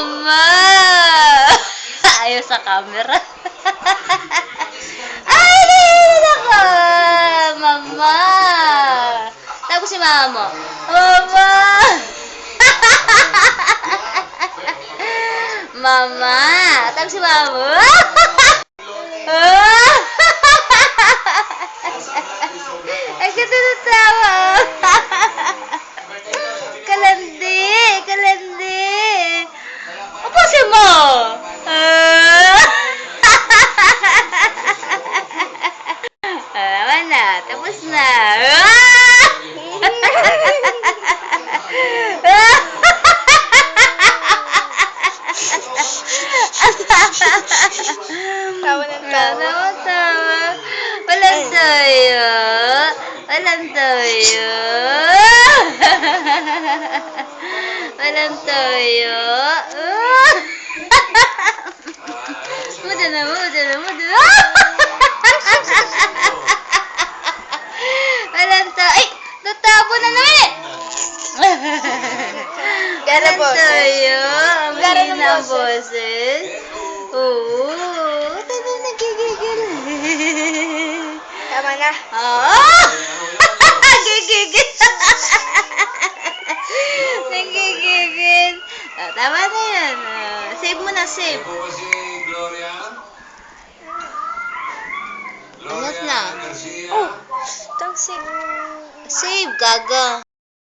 Mama! Ayaw sa camera. Ay, naiinig ako! Mama! Tawag ko si mama mo. Mama! Mama! Tawag si mama mo. Ay, ganda na tawa. Kalandi! Kalandi! Upusin mo! Naman na. Tapos na. Tawa ng tawa. Tawa. Walang tayo. Walang tayo. Walang tayo. Muda na. Walang tayo. Ay! Natabo na naman eh! Walang tayo. Ang hina ang boses. Oo. Tama, nagigigil. Tama na. Oh! Gigigil. Nagigigil. Tama na yan. Save mo na, save. Angat na. Oh, tansig. Save, gaga.